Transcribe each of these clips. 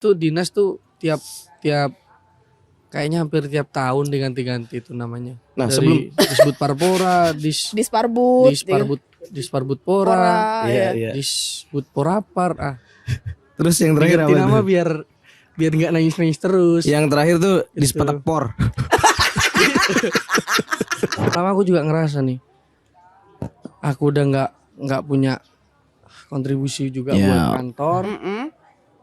tuh dinas tuh tiap tiap kayaknya hampir tiap tahun diganti-ganti itu namanya. Nah, Dari disebut Parpora, Disparbud, Disparbudpora, Pora, Iya, ya. iya. Disbudporapar. Terus yang terakhir Diganti apa nama tuh? biar nggak nangis-nangis terus. Yang terakhir tuh Dispetekpor. Pertama aku juga ngerasa nih, aku udah nggak punya kontribusi juga Ya. buat kantor.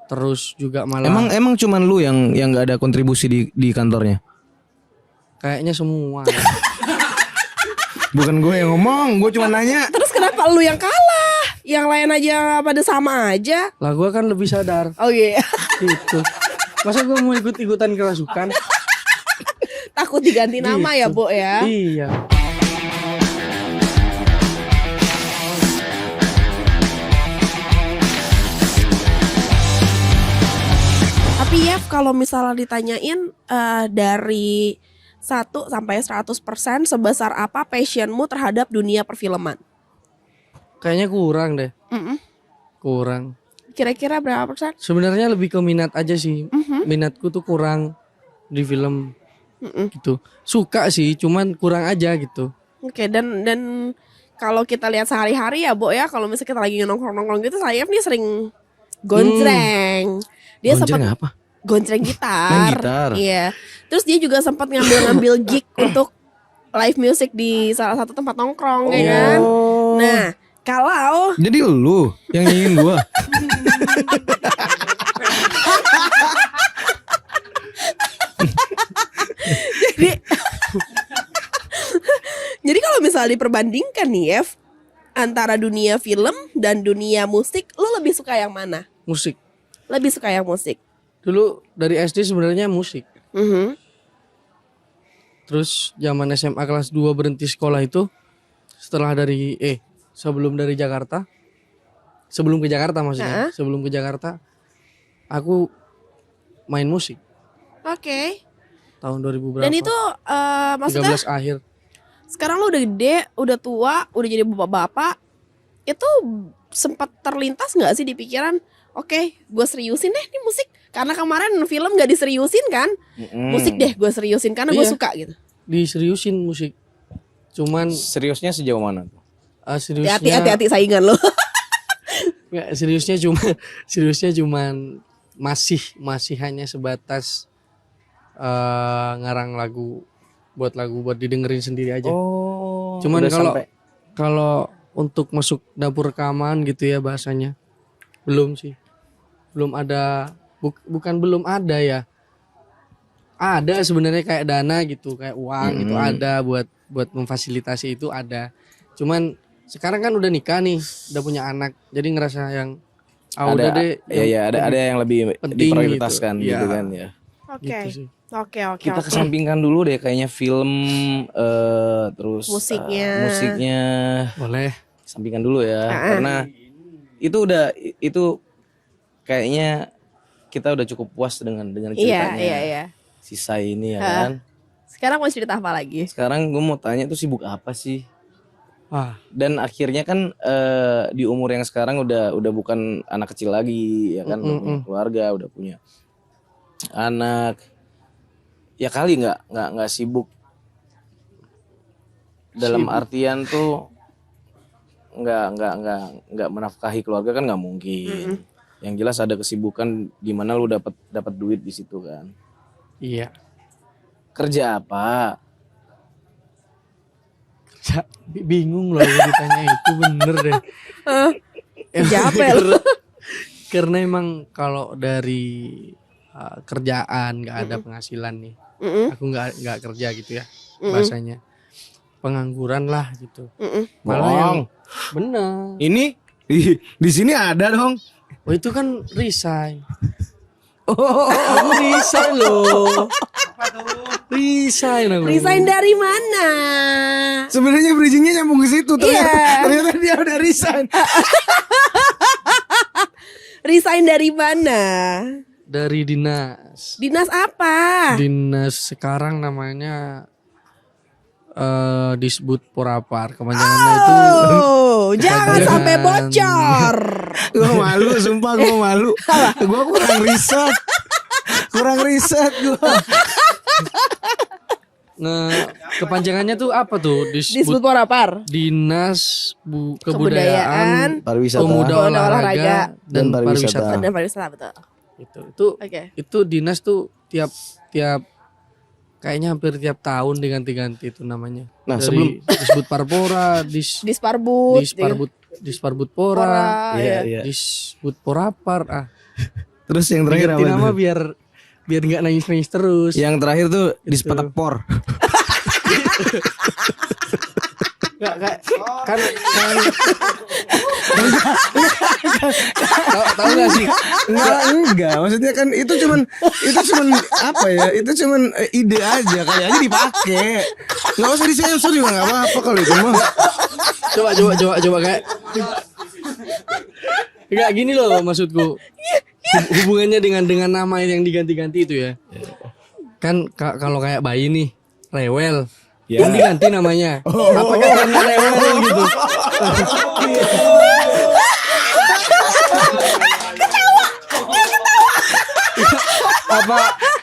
Terus juga malah Emang cuman lu yang nggak ada kontribusi di kantornya? kayaknya semua. Bukan gue yang ngomong, gue cuma nanya. Terus kenapa lu yang kalah? Yang lain aja pada sama aja. Lah gue kan lebih sadar Oh iya. gitu. Masa gue mau ikut-ikutan kerasukan? Takut diganti nama ya, Gitu. Bo ya. Iya. Tapi ya kalau misalnya ditanyain dari 1 sampai 100% sebesar apa passionmu terhadap dunia perfilman? Kayaknya kurang deh. Mm-mm. Kurang. Kira-kira berapa persen? Sebenarnya lebih ke minat aja sih. Minatku tuh kurang di film gitu. Suka sih, cuman kurang aja gitu. Oke, dan kalau kita lihat sehari-hari ya, Bo ya, kalau misalnya kita lagi nongkrong-nongkrong gitu, Sayap nih sering gonjreng. Dia Gonjreng sempat apa? gonjreng gitar. Main gitar. Iya. Terus dia juga sempat ngambil gig untuk live music di salah satu tempat nongkrong ya kan. Nah, kalau Jadi lu yang nyanyiin gua. jadi jadi kalau misalnya diperbandingkan nih, Ev, antara dunia film dan dunia musik, lo lebih suka yang mana? Musik. Lebih suka yang musik. Dulu dari SD sebenarnya musik. Mhm. Terus zaman SMA kelas 2 berhenti sekolah itu sebelum dari Jakarta. Sebelum ke Jakarta maksudnya. Sebelum ke Jakarta aku main musik Oke. tahun 2000 berapa? Dan itu maksudnya 13 akhir. sekarang lo udah gede, udah tua, udah jadi bapak-bapak, itu sempat terlintas nggak sih di pikiran? Oke, gue seriusin deh nih musik. Karena kemarin film gak diseriusin kan. Musik deh gue seriusin karena gue Iya. suka gitu. Diseriusin musik. Cuman Seriusnya sejauh mana tuh? seriusnya Hati-hati saingan lo. nggak, seriusnya cuman masih hanya sebatas ngarang lagu buat didengerin sendiri aja. Oh. Cuman udah kalau sampai. kalau untuk masuk dapur rekaman gitu ya bahasanya belum sih. Belum ada bukan belum ada ya. Ada sebenarnya kayak dana gitu, kayak uang gitu ada buat memfasilitasi itu ada. Cuman sekarang kan udah nikah nih, udah punya anak. Jadi ngerasa yang udah deh. ada yang lebih penting diprioritaskan gitu. gitu Iya. kan ya. Oke. Gitu sih. Oke. Kita kesampingkan dulu deh kayaknya film terus Musiknya. Boleh. kesampingkan dulu ya karena itu kayaknya kita udah cukup puas dengan ceritanya. Iya. Sisa ini ya kan. Sekarang mau cerita apa lagi? Sekarang gue mau tanya tuh sibuk apa sih? Wah, Dan akhirnya kan di umur yang sekarang udah bukan anak kecil lagi ya kan, udah punya keluarga, udah punya anak. Ya kali nggak sibuk dalam artian tuh nggak menafkahi keluarga kan nggak mungkin. Yang jelas ada kesibukan di mana lu dapat duit di situ kan. iya. Kerja apa? Bingung loh aku ditanya itu bener deh. Kerja apa ya lo? Karena emang kalau dari kerjaan nggak ada penghasilan nih, aku nggak kerja gitu ya bahasanya, pengangguran lah gitu. Malah yang bener. Ini di sini ada dong. Oh itu kan resign. Aku resign loh. Resign aku. Resign dari mana? Sebenarnya bridgingnya nyambung ke situ ternyata dia udah resign. Resign dari mana? Dari dinas. Dinas apa? Dinas sekarang namanya disebut Porapar. Kepanjangannya itu Jangan sampai bocor. Gue malu, sumpah gue malu. Gue kurang riset gue. Nah, kepanjangannya tuh apa tuh? Disebut Porapar. Dinas Kebudayaan, Kebudayaan, Pariwisata. Pemuda Olahraga, Olahraga dan dan pariwisata. Pariwisata. Dan pariwisata betul. Itu Oke. itu dinas tuh tiap kayaknya hampir tiap tahun diganti-ganti itu namanya. Nah, Dari disebut Parpora, Disparbud. Disparbud Pora, Iya. disebut Porapar. Terus yang terakhir Diganti apa nama tuh? biar nggak nangis-nangis terus. Yang terakhir tuh Dispatekpor. Nggak, kan tahu nggak sih? Enggak, maksudnya kan itu cuman apa ya? Itu cuman ide aja, kali aja dipakai. Enggak usah disensor juga enggak apa-apa kalau itu mah. Coba kayak nggak gini loh maksudku. Hubungannya dengan nama yang diganti-ganti itu ya. Kan kalau kayak bayi nih, Rewel. Ya. Kan diganti namanya. Apakah karena Rewel gitu?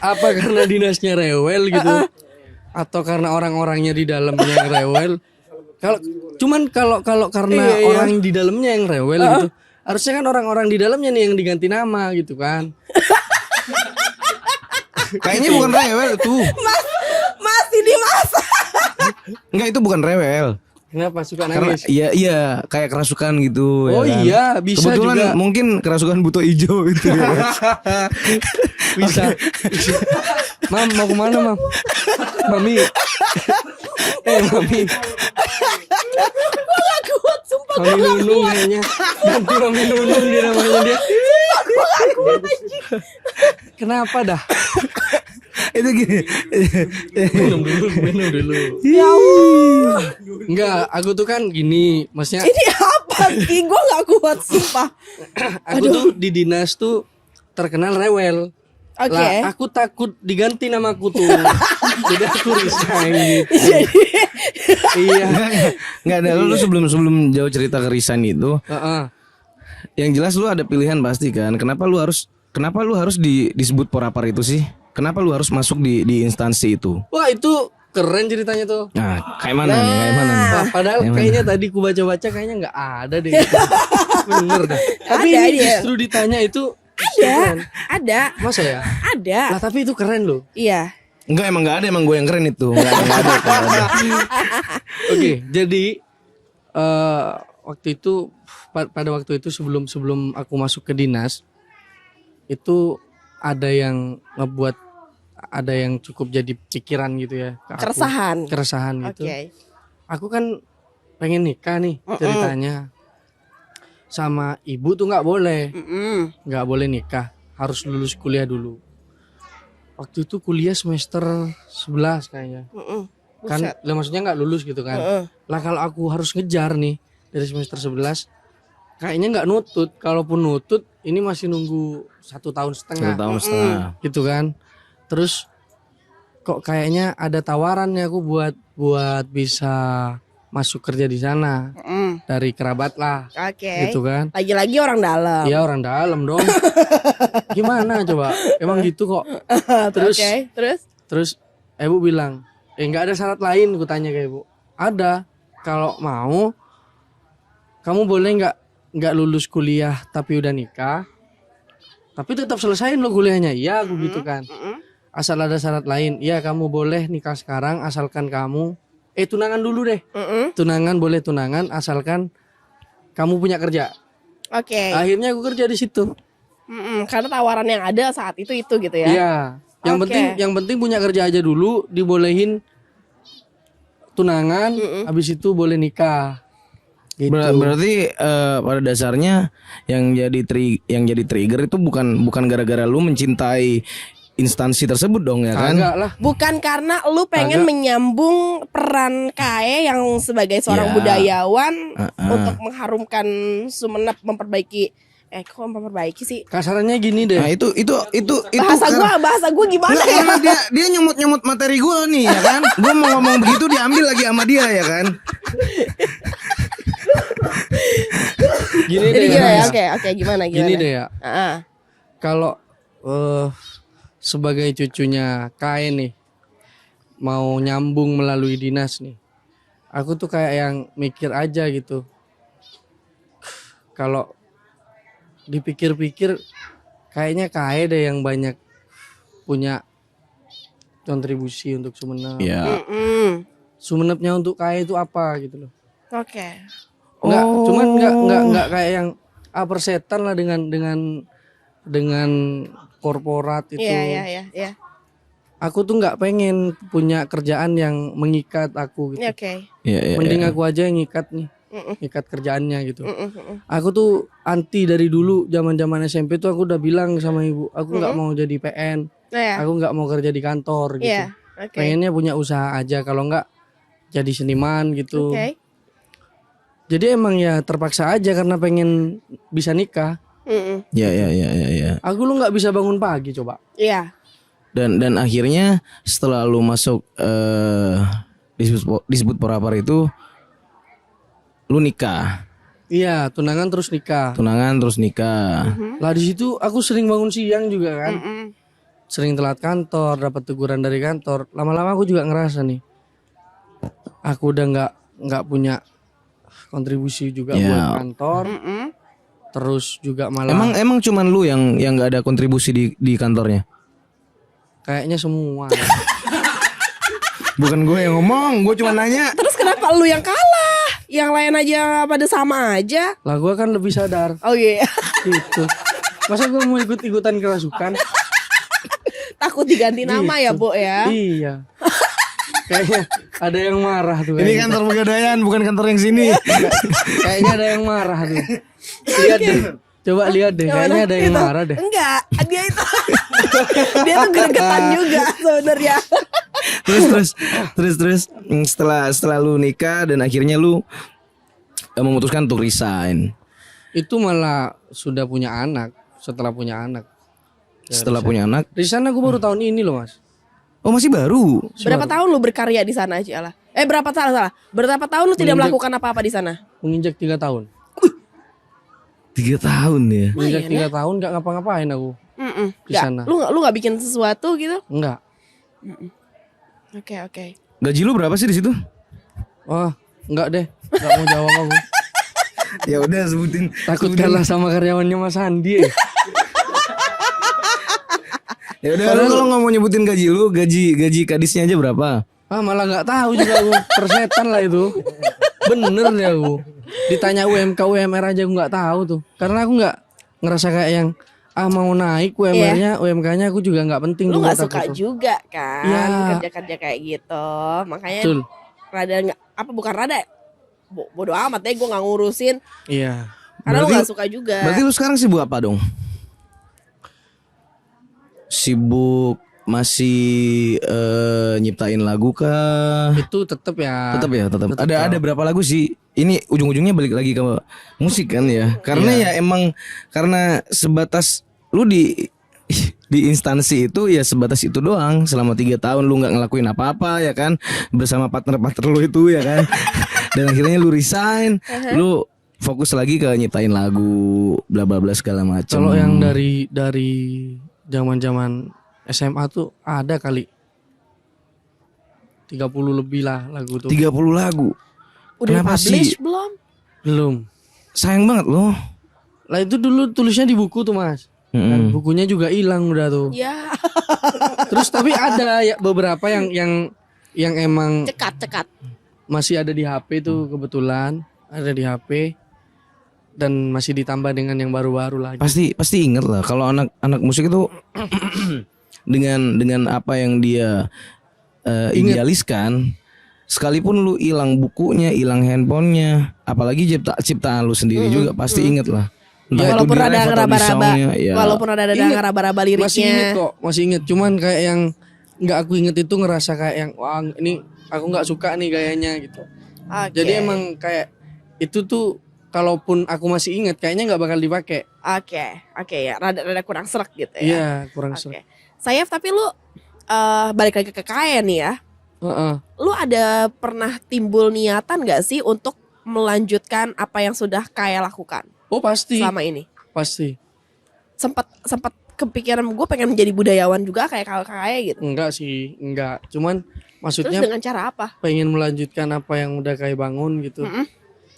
apa karena dinasnya Rewel gitu? Atau karena orang-orangnya di dalamnya yang Rewel? Kalau karena orang di dalamnya yang Rewel gitu. Harusnya kan orang-orang di dalamnya nih yang diganti nama gitu kan. Kayaknya bukan rewel tuh. Masih dimasak. Enggak, itu bukan rewel. Kenapa suka Karena nangis? iya kayak kerasukan gitu. Oh ya kan? iya, bisa Kebetulan juga. mungkin kerasukan buto hijau itu ya. Bisa. Mam, mau kemana mam? Mami. Mami. Gue gak kuat sumpah. Mami Nunung kayaknya. Ganti Mami Nunung dia namanya dia. Gue gak kuat. Kenapa dah? Itu gini. Minum dulu. Ya Allah. Enggak, aku tuh kan gini, maksudnya Ini apa sih? Gue gak kuat sumpah. aku tuh di dinas tuh terkenal rewel. Oke. Lah, aku takut diganti namaku tuh. Jadi aku resign gitu. Iya. Enggak ada lu sebelum jauh cerita ke Risan itu. Heeh. Yang jelas lu ada pilihan pasti kan. Kenapa lu harus disebut Porapar itu sih? Kenapa lu harus masuk di instansi itu? Wah, itu keren ceritanya tuh. Nah, kayak mana nih? Kayak mana nih? Nah, padahal Yang mana? kayaknya tadi ku baca-baca kayaknya nggak ada deh. Bener dah. Tapi Ada ini dia. justru ditanya itu Ada. Ada. masa ya? Ada. Lah tapi itu keren loh. Iya. Enggak, emang enggak ada, emang gue yang keren itu. Enggak ada. Oke, jadi waktu itu pada waktu itu sebelum aku masuk ke dinas itu ada yang cukup jadi pikiran gitu ya ke aku. Keresahan gitu. Oke. Aku kan pengen nikah nih ceritanya. Sama ibu tuh nggak boleh nikah, harus lulus kuliah dulu. Waktu itu kuliah semester 11 kayaknya. Kan lah maksudnya nggak lulus gitu kan. Lah kalau aku harus ngejar nih dari semester 11 kayaknya nggak nutut. Kalaupun nutut ini masih nunggu 1 tahun setengah. 1 tahun setengah. Gitu kan. Terus kok kayaknya ada tawarannya aku buat bisa masuk kerja di sana dari kerabat lah. Oke. Gitu kan. Lagi-lagi orang dalam. Iya orang dalam dong. Gimana coba? Emang gitu kok. Terus Oke, terus ibu bilang, nggak ada syarat lain? Aku tanya ke ibu. Ada. Kalau mau, kamu boleh nggak lulus kuliah tapi udah nikah, tapi tetap selesaiin lo kuliahnya. Iya, aku gitu kan. Asal ada syarat lain. Iya, kamu boleh nikah sekarang asalkan kamu tunangan dulu deh. Tunangan boleh tunangan asalkan kamu punya kerja. Oke. Akhirnya aku kerja di situ. Karena tawaran yang ada saat itu gitu ya. Iya. Yang Oke. penting punya kerja aja dulu, dibolehin tunangan, habis itu boleh nikah. Gitu. Berarti pada dasarnya yang jadi trigger itu bukan gara-gara lu mencintai instansi tersebut dong ya kan? Agak lah. Bukan karena lu pengen Agak. menyambung peran Kae yang sebagai seorang Ya. budayawan untuk mengharumkan Sumenep, memperbaiki Kok memperbaiki sih? Kasarannya gini deh. Nah itu Bahasa gua gimana Nggak, ya? karena dia nyomot materi gue nih ya kan. Gue mau ngomong begitu diambil lagi sama dia ya kan. Gini Jadi deh gimana ya? Mas. Oke, gimana? Gini deh ya. Heeh. Kalau sebagai cucunya Kai nih mau nyambung melalui dinas nih, aku tuh kayak yang mikir aja gitu. Kalau dipikir-pikir kayaknya Kai deh yang banyak punya kontribusi untuk Sumenep. Iya. Sumenepnya untuk Kai itu apa gitu loh. Oke. Enggak, cuman enggak kayak yang persetan lah dengan korporat itu. Iya. Aku tuh nggak pengen punya kerjaan yang mengikat aku gitu. Oke. Iya. Mending aku aja yang ngikat nih, ngikat kerjaannya gitu. Aku tuh anti dari dulu, zaman SMP tuh aku udah bilang sama ibu, aku nggak mau jadi PN, aku nggak mau kerja di kantor gitu. Iya. Oke. Pengennya punya usaha aja, kalau nggak jadi seniman gitu. Oke. Jadi emang ya terpaksa aja karena pengen bisa nikah. Iya. Aku lu nggak bisa bangun pagi coba. Iya. Dan akhirnya setelah lu masuk disebut porapar itu lu nikah. Iya, tunangan terus nikah. Mm-hmm. Lah di situ aku sering bangun siang juga kan. Sering telat kantor, dapat teguran dari kantor. Lama-lama aku juga ngerasa nih, aku udah nggak punya kontribusi juga buat kantor. Terus juga malah Emang cuman lu yang nggak ada kontribusi di kantornya? kayaknya semua. Bukan gue yang ngomong, gue cuma nanya. Terus kenapa lu yang kalah? Yang lain aja pada sama aja. Lah gue kan lebih sadar Oh iya. gitu. Masa gue mau ikut-ikutan kerasukan? Takut diganti nama ya, Gitu. Bo ya. Iya. Kayaknya ada yang marah tuh. Ini kayaknya. kantor Pegadaian, bukan kantor yang sini. Kayaknya ada yang marah tuh. Lihat deh. Coba lihat deh. Kayaknya ada yang marah deh. Enggak, dia itu dia tuh gregetan juga sebenarnya. Terus setelah lu nikah dan akhirnya lu memutuskan untuk resign. Itu malah sudah punya anak. Setelah punya anak. Setelah punya anak. Di sana aku baru tahun ini loh mas. Oh masih baru. Berapa tahun lu berkarya di sana aja lah? Berapa salah? Berapa tahun lu tidak melakukan apa-apa di sana? Menginjak 3 tahun. 3 tahun ya. Menginjak 3 tahun gak ngapa-ngapain aku di Nggak, sana. lu nggak bikin sesuatu gitu? Enggak. Oke. Gaji lu berapa sih di situ? Wah enggak deh. Enggak mau jawab aku. Ya udah sebutin. Takut kalah sama karyawannya Mas Andi. Ya udah lu kalau nggak mau nyebutin gaji lu, gaji kadisnya aja berapa? Malah nggak tahu juga aku. Persetan lah itu. Bener deh aku. Ditanya UMK UMR aja aku nggak tahu tuh. Karena aku nggak ngerasa kayak yang mau naik UMR-nya, UMK-nya aku juga nggak penting. Lu tuh nggak buat suka aku tuh. juga kan Iya. kerja-kerja kayak gitu. Makanya Betul. rada nggak bukan rada. Bodoh amat deh gue nggak ngurusin. Iya. Karena lu Berarti- nggak suka juga. Berarti lu sekarang sibuk apa dong? Sibuk masih nyiptain lagu kah? Itu tetap ya. Tetap ya, tetap. Tetep Ada berapa lagu sih? Ini ujung-ujungnya balik lagi ke musik kan ya. Karena ya emang karena sebatas lu di instansi itu ya sebatas itu doang. Selama 3 tahun lu nggak ngelakuin apa-apa ya kan, bersama partner-partner lu itu ya kan. Dan akhirnya lu resign, lu fokus lagi ke nyiptain lagu bla bla bla segala macam. Kalau yang dari zaman-zaman SMA tuh ada kali 30 lebih lah lagu tuh. 30 lagu. Udah Kenapa publish sih? belum? Belum. Sayang banget loh. Lah itu dulu tulisnya di buku tuh Mas. Dan bukunya juga hilang udah tuh. Ya, Terus tapi ada ya beberapa yang emang cekat. masih ada di HP tuh kebetulan, ada di HP dan masih ditambah dengan yang baru-baru lagi. Pasti inget lah kalau anak musik itu dengan apa yang dia idealiskan, sekalipun lu hilang bukunya, hilang handphonenya, apalagi ciptaan lu sendiri juga pasti inget lah. Entah itu Walaupun di ada rap atau di ngeraba-raba, songnya, ya. walaupun ada Ingat. ngeraba-raba Masih inget liriknya. kok, masih inget. Cuman kayak yang nggak aku inget itu ngerasa kayak yang wah ini aku nggak suka nih gayanya gitu. Oke. Jadi emang kayak itu tuh kalaupun aku masih ingat kayaknya nggak bakal dipakai. Oke ya, rada kurang serak gitu ya. Iya, kurang Oke. serak. Sayef, tapi lu balik lagi ke KKN nih ya. Heeh. Lu ada pernah timbul niatan gak sih untuk melanjutkan apa yang sudah Kaya lakukan Oh pasti, selama ini? pasti. Sempat kepikiran gue pengen menjadi budayawan juga kayak Kaya gitu. Enggak sih, enggak. Cuman Terus maksudnya dengan cara apa? pengen melanjutkan apa yang udah kayak bangun gitu. Mm-mm.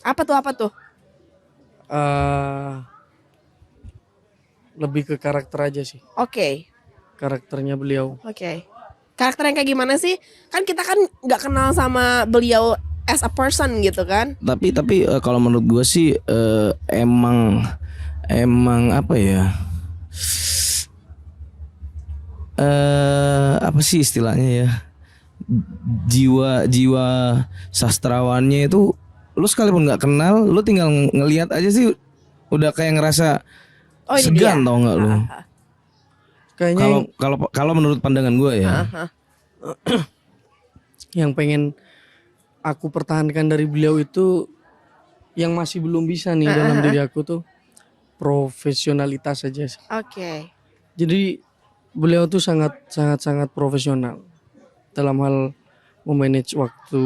Apa tuh? Lebih ke karakter aja sih. Oke. Karakternya beliau. Karakter yang kayak gimana sih? Kan kita kan nggak kenal sama beliau as a person gitu kan? Tapi kalau menurut gue sih emang apa ya? Apa sih istilahnya ya? Jiwa sastrawannya itu lu sekalipun nggak kenal, lu tinggal ngelihat aja sih udah kayak ngerasa Oh, ini segan dia. tau nggak lu? Kayaknya Kalau menurut pandangan gue ya. yang pengen aku pertahankan dari beliau itu yang masih belum bisa nih dalam diri aku tuh profesionalitas aja sih. Oke. Jadi beliau tuh sangat profesional dalam hal memanage waktu.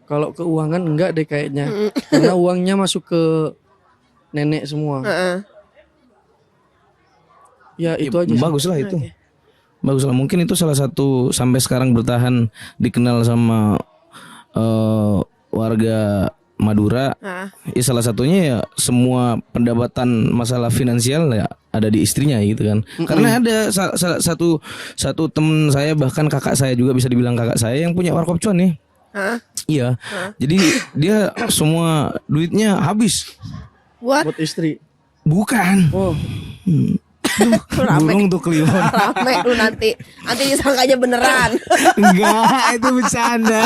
Kalau keuangan enggak deh kayaknya, karena uangnya masuk ke nenek semua. Ya itu aja. Bagus lah itu. Bagus lah, mungkin itu salah satu sampai sekarang bertahan dikenal sama warga Madura. Ya salah satunya ya semua pendapatan masalah finansial ya ada di istrinya gitu kan. Karena ada satu temen saya, bahkan kakak saya juga, bisa dibilang kakak saya, yang punya warkop cuan nih. Iya. Jadi dia semua duitnya habis. Buat istri. Bukan. Oh. Burung tuh kliwon. Rame lu nanti disangkanya beneran. Enggak, itu bercanda.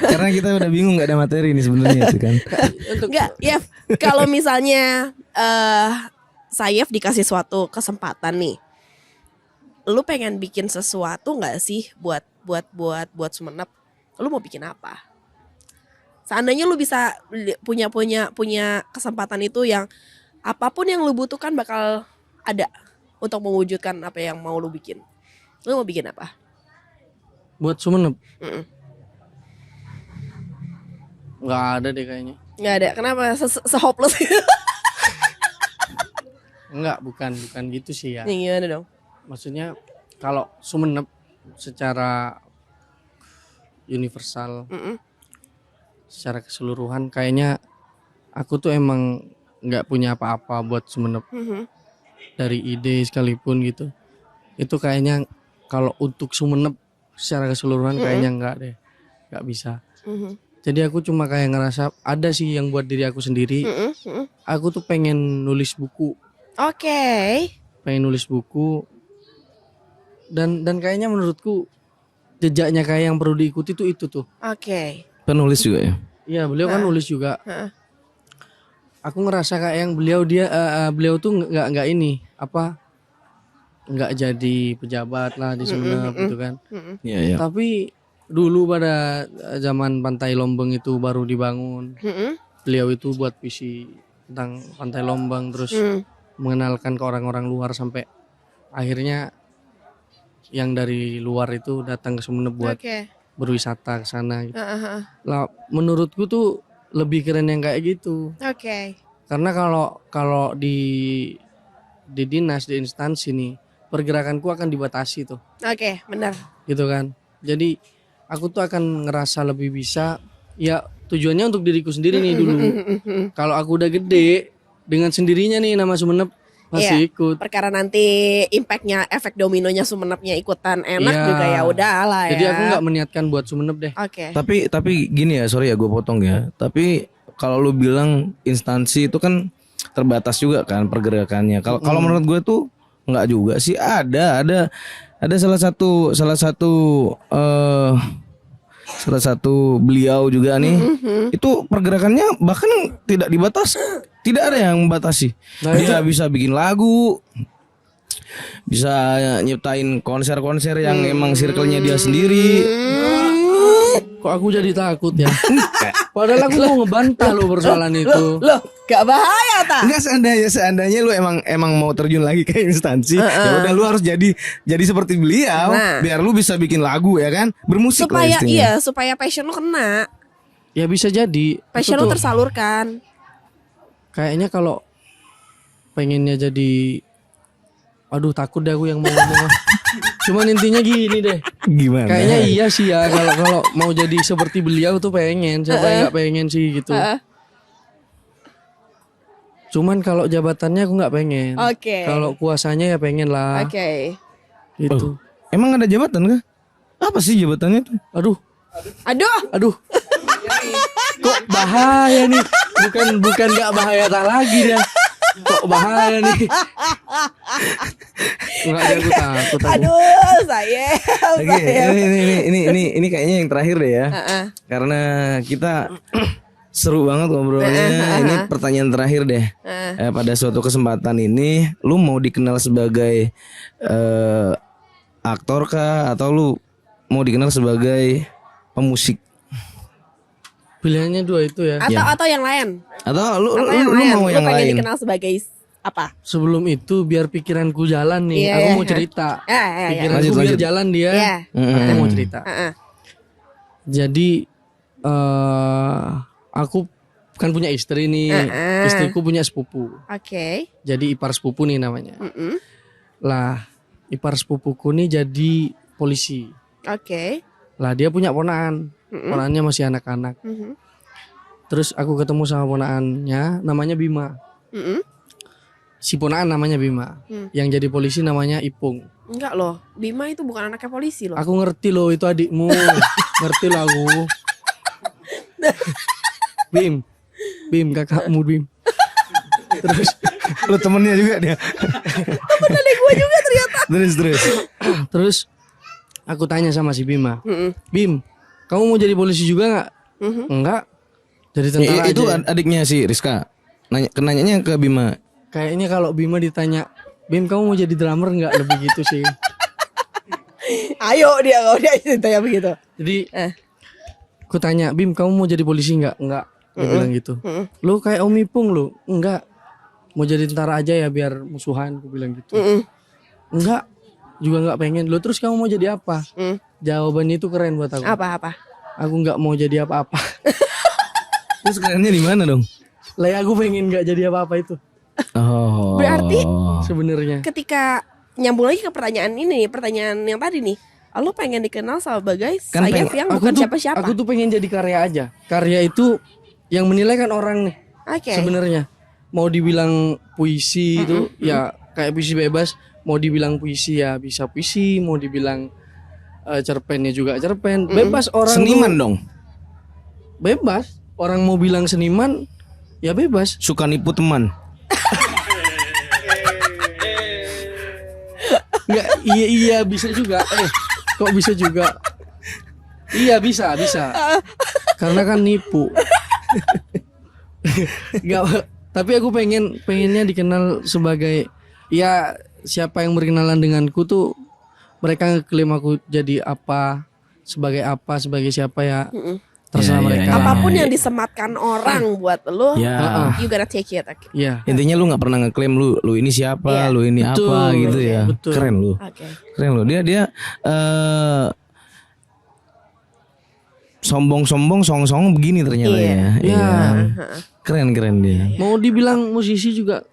Karena kita udah bingung nggak ada materi ini sebenarnya itu kan. Enggak, Yev. Kalau misalnya Sayef dikasih suatu kesempatan nih, lu pengen bikin sesuatu nggak sih buat Sumenep? Lu mau bikin apa? Seandainya lu bisa punya kesempatan itu, yang apapun yang lu butuhkan bakal ada untuk mewujudkan apa yang mau lu bikin. Lu mau bikin apa? Buat Sumenep? Nggak ada deh kayaknya. Nggak ada. Kenapa? Se-hopeless. Enggak, bukan gitu sih ya. Yang gimana dong? Maksudnya kalau Sumenep secara universal, secara keseluruhan, kayaknya aku tuh emang nggak punya apa-apa buat Sumenep. Dari ide sekalipun gitu. Itu kayaknya kalau untuk Sumenep secara keseluruhan kayaknya nggak bisa. Jadi aku cuma kayak ngerasa ada sih yang buat diri aku sendiri. Aku tuh pengen nulis buku. Pengen nulis buku. Dan kayaknya menurutku jejaknya kayak yang perlu diikuti tuh itu tuh. Penulis juga ya? Iya, beliau kan nulis juga. Aku ngerasa kayak yang beliau tuh nggak nggak jadi pejabat lah di Sumenep gitu kan. Iya. Tapi dulu pada zaman Pantai Lombeng itu baru dibangun, beliau itu buat visi tentang Pantai Lombeng, terus mengenalkan ke orang-orang luar, sampai akhirnya yang dari luar itu datang ke Sumenep buat berwisata ke sana gitu. Lah menurutku tuh lebih keren yang kayak gitu. Karena kalau di dinas, di instansi nih, pergerakanku akan dibatasi tuh. Benar. Gitu kan. Jadi aku tuh akan ngerasa lebih bisa, ya tujuannya untuk diriku sendiri nih dulu. Kalau aku udah gede, dengan sendirinya nih nama Sumenep masih ikut. Perkara nanti impactnya, efek dominonya Sumenepnya ikutan enak juga, ya udah lah ya. Jadi aku nggak meniatkan buat Sumenep deh. Tapi gini ya, sorry ya gue potong ya. Tapi kalau lu bilang instansi itu kan terbatas juga kan pergerakannya. Kalau menurut gue tuh nggak juga sih. Ada salah satu beliau juga nih. Itu pergerakannya bahkan tidak dibatasi. Tidak ada yang membatasi. Dia bisa bikin lagu, bisa nyiptain konser-konser yang emang circle-nya dia sendiri. Kok aku jadi takut ya? Padahal aku mau ngebantah lo persoalan itu. Loh, gak bahaya ta? Enggak, seandainya lu emang mau terjun lagi ke instansi, ya udah lu harus jadi seperti beliau, Nah. biar lu bisa bikin lagu ya kan, bermusik lah Supaya istilahnya. supaya passion lu kena, Ya bisa jadi. passion Itu lu tuh. tersalurkan. Kayaknya kalau pengennya jadi, aduh takut deh aku yang mau ngomong. Cuman intinya gini deh. Gimana? Kayaknya iya sih ya kalau mau jadi seperti beliau tuh pengen. Siapa yang nggak pengen sih gitu. Cuman kalau jabatannya aku nggak pengen. Oke. Kalau kuasanya ya pengen lah. Oke. Gitu. Emang ada jabatan kah? Apa sih jabatannya tuh? Aduh, Aduh. kok bahaya nih? Bukan nggak bahaya tak lagi dah. Kok bahaya nih? Enggak ada, aku takut aku. Aduh, sayang. Oke, ini kayaknya yang terakhir deh ya. Heeh. Karena kita seru banget ngobrolnya. Ini pertanyaan terakhir deh. Pada suatu kesempatan ini, lu mau dikenal sebagai aktor kah, atau lu mau dikenal sebagai pemusik? Pilihannya dua itu ya. Atau yang lain. Atau lu Atau mau yang pengen lain? dikenal sebagai apa? Sebelum itu biar pikiranku jalan nih. Iya, Aku iya, mau iya. cerita. Iya. Pikiranku biar Lanjut. jalan dia. Iya. Aku mau cerita. Heeh. Jadi aku kan punya istri nih. Istriku punya sepupu. Oke. Jadi ipar sepupu nih namanya. Mm-mm. Lah, ipar sepupuku nih jadi polisi. Oke. Lah dia punya ponaan. Ponaannya masih anak-anak. Mhm. Terus aku ketemu sama ponaannya namanya Bima. Mm-mm. Si ponaan namanya Bima. Yang jadi polisi namanya Ipung. Enggak loh, Bima itu bukan anaknya polisi loh. Aku ngerti loh itu adikmu. Ngerti lah aku. Bim kakakmu Bim. Terus Lu temennya juga dia. Temen adik gue juga ternyata. terus aku tanya sama si Bima. Mm-mm. Bim, kamu mau jadi polisi juga nggak? Enggak. Jadi tentara Itu aja. adiknya si Rizka. Nanyanya ke Bima. Kayaknya kalau Bima ditanya, Bim kamu mau jadi drummer nggak? Lebih gitu sih. Ayo dia kalau dia ceritanya begitu. Jadi aku tanya, Bim kamu mau jadi polisi nggak? Enggak. Dia bilang gitu. Lu kayak Om Ipung lu? Enggak. Mau jadi tentara aja ya biar musuhan. Aku bilang gitu. Enggak. Juga nggak pengen. Lu terus kamu mau jadi apa? Jawabannya itu keren buat aku. Apa? Aku nggak mau jadi apa-apa. Terus kerennya di mana dong? Lah ya, aku pengen nggak jadi apa-apa itu. Oh. Berarti Sebenarnya. ketika nyambung lagi ke pertanyaan ini, pertanyaan yang tadi nih, lo pengen dikenal sebagai Kan Sayef yang bukan siapa-siapa. Aku tuh pengen jadi karya aja. Karya itu yang menilai kan orang nih. Oke. Sebenarnya mau dibilang puisi itu ya kayak puisi bebas. Mau dibilang puisi ya bisa puisi. Mau dibilang cerpennya juga cerpen. Bebas orang. Seniman tuh, dong. Bebas. Orang mau bilang seniman ya bebas. Suka nipu teman. Enggak, iya bisa juga. Kok bisa juga? Iya bisa. Karena kan nipu. Enggak, tapi aku pengennya dikenal sebagai ya siapa yang berkenalan denganku tuh mereka ngeklaim aku jadi apa, sebagai siapa ya. Terserah Ya, mereka. Apapun yang disematkan orang buat lo, Ya. you gotta take it. Oke. Iya. Intinya lu nggak pernah ngeklaim lu ini siapa, Iya. lu ini Betul, apa gitu ya. betul. Keren lu. Oke. Keren lu. Dia sombong-sombong, song-song begini ternyata Iya. ya. Iya. Keren dia. Mau dibilang musisi juga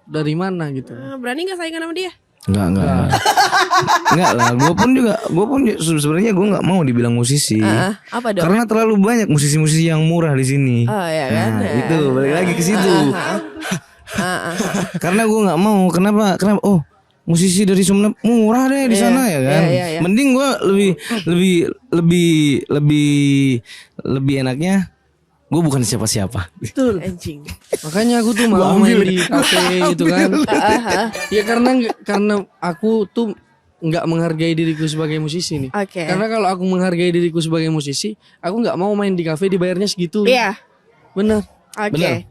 dari mana gitu. Berani nggak saingan sama dia? Enggak. Enggak lah, gue pun sebenarnya gue nggak mau dibilang musisi. Apa dong? Karena terlalu banyak musisi-musisi yang murah di sini. Oh ya kan. Nah, itu balik lagi ke situ. Karena gue nggak mau. Kenapa? Oh, musisi dari Sumeneb murah deh di sana ya kan. Iya. Mending gue lebih enaknya gue bukan siapa-siapa. Betul. Anjing. Makanya aku tuh mau main di kafe gitu kan. Ya karena aku tuh nggak menghargai diriku sebagai musisi nih. Oke. Karena kalau aku menghargai diriku sebagai musisi, aku nggak mau main di kafe dibayarnya segitu. Iya. Bener. Oke. Benar.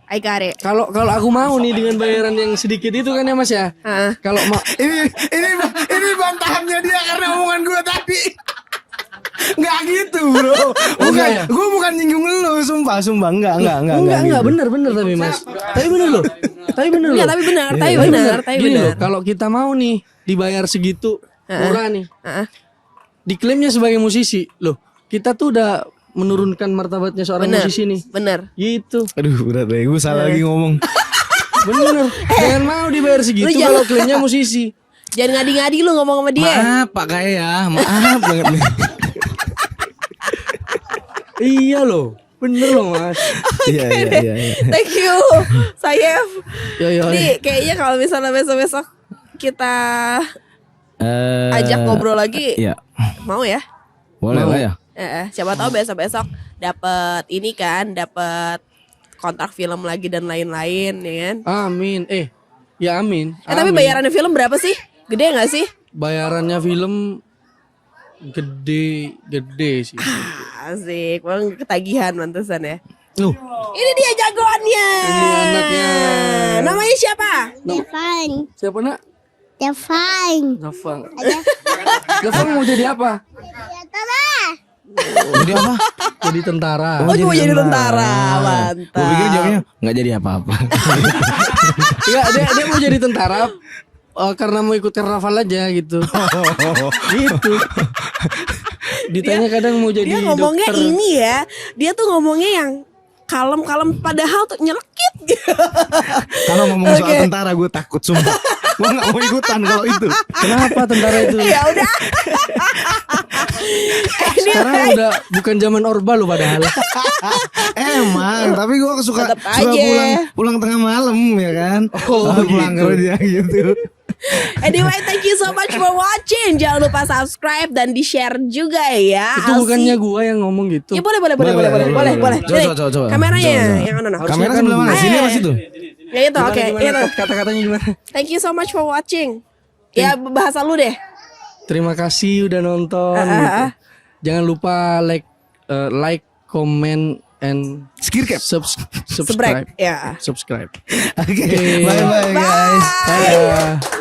I got it. Kalau aku mau nih dengan bayaran yang sedikit itu kan ya Mas ya. Kalau mau Ini bantahannya dia karena omongan gue tadi. Enggak gitu, Bro. Bukan, Enggak ya? gue bukan nyinggung lu, sumpah enggak Enggak, gitu. bener tapi Mas. Tapi bener loh. Tapi bener loh. Enggak, tapi benar, tapi Tapi benar, tapi Gini loh, benar. kalau kita mau nih dibayar segitu murah nih. Heeh. Diklaimnya sebagai musisi. Loh, kita tuh udah menurunkan martabatnya seorang Benar. musisi nih. Benar. Gitu. Aduh, berat deh, gue salah lagi ngomong. Bener. Jangan mau dibayar segitu Lu jangan- kalau klaimnya musisi. Jangan ngadi-ngadi lu ngomong sama dia. Maaf Pak Kaya ya, maaf banget nih. Iya loh. Bener loh Mas. Iya. Thank you, Sayef. Yo. Nih, kayaknya kalau misalnya besok-besok kita ajak ngobrol lagi, Iya. mau ya? Boleh lah ya. Siapa tahu besok-besok dapat ini kan, dapat kontrak film lagi dan lain-lain, ya kan? Amin. Ya amin. Tapi Amin. bayarannya film berapa sih? Gede nggak sih? Bayarannya film gede sih. Asik, bang ketagihan mantesan ya. Loh, Ini dia jagoannya. Ini anaknya. Namanya siapa? Devan, Siapa nak? Devan. Gafang. Gafang mau jadi apa? Ya Tara. jadi apa? Jadi tentara. Oh, mau jadi tentara. Mantap. Gue pikir jawabnya nggak jadi apa-apa. Iya, dia mau jadi tentara karena mau ikut karnaval aja gitu. Gitu. Ditanya kadang mau jadi Dia ngomongnya dokter. ini ya. Dia tuh ngomongnya yang kalem-kalem padahal tuh nyelekit. Kalau ngomong soal Oke. tentara gue takut sumpah. Gue nggak mau ikutan kalau itu. Kenapa tentara itu? Ya udah. Ini Sekarang udah bukan zaman Orba lo padahal. Emang, tapi gue suka Tetep aja. pulang tengah malam ya kan. Oh, pulang gitu. kerja gitu. Anyway, thank you so much for watching. Jangan lupa subscribe dan di-share juga ya. Itu bukannya gua yang ngomong gitu. Ya boleh. Boleh. Coba. Kameranya yang mana? Harusnya Kamera kan sebelah mana? gua. Sini apa situ? Ya itu, oke. Gimana? Itu. Kata-katanya gimana? Thank you so much for watching. Ya bahasa lu deh. Terima kasih udah nonton gitu. Jangan lupa like, comment and Skircap. subscribe. Sebrek. Ya. Subscribe. Oke. Bye bye guys. Dadah.